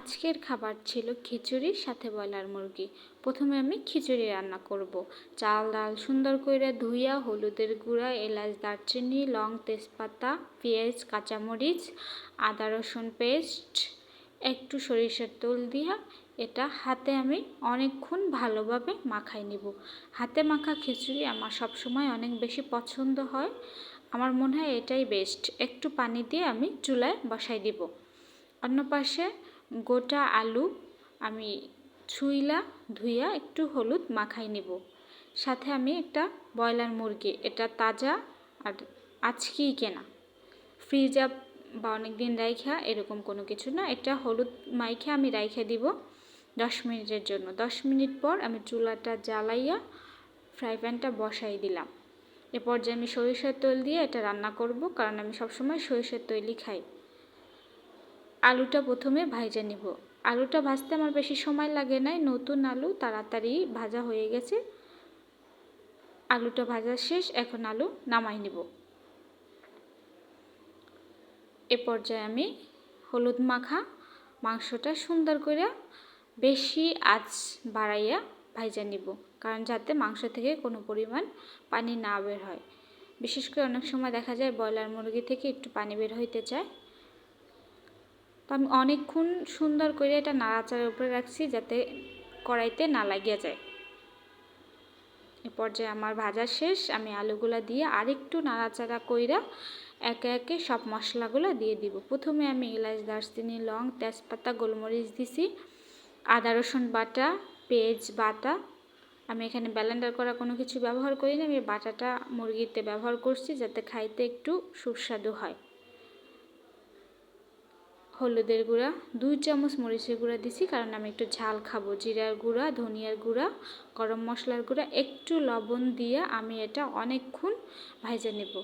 আজকের খাবার ছিল খিচুড়ি সাথে ব্রয়লার মুরগি। প্রথমে আমি খিচুড়ি রান্না করব। চাল ডাল সুন্দর করে ধুইয়া হলুদের গুঁড়া, এলাচ, দারচিনি, লং, তেজপাতা, পেঁয়াজ, কাঁচামরিচ, আদা রসুন পেস্ট, একটু সরিষার তেল দিয়া এটা হাতে আমি অনেকক্ষণ ভালোভাবে মাখাই নিব। হাতে মাখা খিচুড়ি আমার সবসময় অনেক বেশি পছন্দ হয়। আমার মনে হয় এটাই বেস্ট। একটু পানি দিয়ে আমি চুলায় বসাই দিব। অন্য পাশে গোটা আলু আমি ছুইলা ধুইয়া একটু হলুদ মাখাই নিব। সাথে আমি একটা ব্রয়লার মুরগি, এটা তাজা আর আজকেই কেনা, ফ্রিজ আপ বা অনেক দিন রাইখা এরকম কোনো কিছু না। এটা হলুদ মাইখা আমি রাইখা দিব 10 মিনিটের জন্য। 10 মিনিট পর আমি চুলাটা জ্বালাইয়া ফ্রাই প্যানটা বসাই দিলাম। এ পর্যায়ে আমি সরিষার তেল দিয়ে এটা রান্না করব, কারণ আমি সবসময় সরিষার তেলই খাই। আলুটা প্রথমে ভাজা নিব। আলুটা ভাজতে আমার বেশি সময় লাগে নাই, নতুন আলু, তাড়াতাড়ি ভাজা হয়ে গেছে। আলুটা ভাজা শেষ, এখন আলু নামাই নিব। এ পর্যায়ে আমি হলুদ মাখা মাংসটা সুন্দর করে বেশি আঁচ বাড়াইয়া ভাজা নিব, কারণ যাতে মাংস থেকে কোনো পরিমাণ পানি না বের হয়। বিশেষ করে অনেক সময় দেখা যায় ব্রয়লার মুরগি থেকে একটু পানি বের হইতে চায়। তো আমি অনেকক্ষণ সুন্দর করে এটা নাড়াচাড়ার উপরে রাখছি যাতে কড়াইতে না লাগিয়ে যায়। এ পর্যায়ে আমার ভাজা শেষ, আমি আলুগুলা দিয়ে আরেকটু নাড়াচাড়া কইরা একে একে সব মশলাগুলো দিয়ে দিব। প্রথমে আমি এলাচ, দারচিনি, লং, তেজপাতা, গোলমরিচ দিছি, আদা রসুন বাটা, পেঁয়াজ বাটা। আমি এখানে ব্লেন্ডার করা কোনো কিছু ব্যবহার করি না, আমি বাটাটা মুরগিতে ব্যবহার করছি যাতে খাইতে একটু সুস্বাদু হয়। হলুদের গুঁড়া 2 চামচ, মরিচের গুঁড়া দিছি কারণ আমি একটু ঝাল খাবো, জিরার গুঁড়া, ধনিয়ার গুঁড়া, গরম মশলার গুঁড়া, একটু লবণ দিয়ে আমি এটা অনেকক্ষণ ভাজে নেব।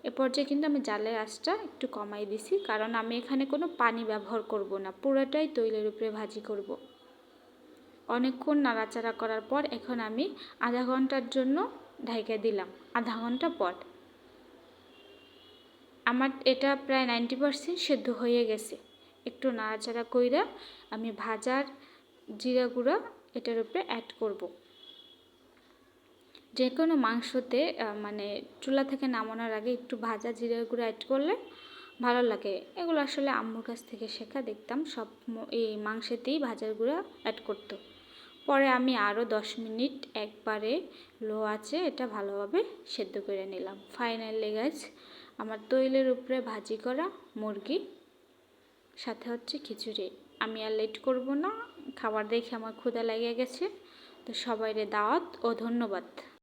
এ পর্যায়ে কিন্তু আমি জালের আঁচটা একটু কমাই দিছি, কারণ আমি এখানে কোনো পানি ব্যবহার করব না, পুরোটাই তৈলের উপরে ভাজি করব। অনেকক্ষণ নাড়াচাড়া করার পর এখন আমি আধা ঘন্টার জন্য ঢাইকা দিলাম। আধা ঘন্টা পর আমার এটা প্রায় 90% সেদ্ধ হয়ে গেছে। একটু নাড়াচাড়া কইরা আমি ভাজার জিরা গুঁড়া এটার উপরে অ্যাড করব। যে কোনো মাংসতে মানে চুলা থেকে নামানোর আগে একটু ভাজা জিরা গুঁড়া অ্যাড করলে ভালো লাগে। এগুলো আসলে আম্মুর কাছ থেকে শেখা, দেখতাম সব এই মাংসেতেই ভাজার গুঁড়া অ্যাড করতো। পরে আমি আরও 10 মিনিট একবারে লো আঁচে এটা ভালোভাবে সেদ্ধ করে নিলাম। ফাইনালি গাইস, আমার তৈলের উপরে ভাজি করা মুরগি সাথে হচ্ছে খিচুড়ি। আমি আর লেট করব না, খাবার দেখে আমার ক্ষুধা লেগে গেছে। তো সবাইরে দাওয়াত ও ধন্যবাদ।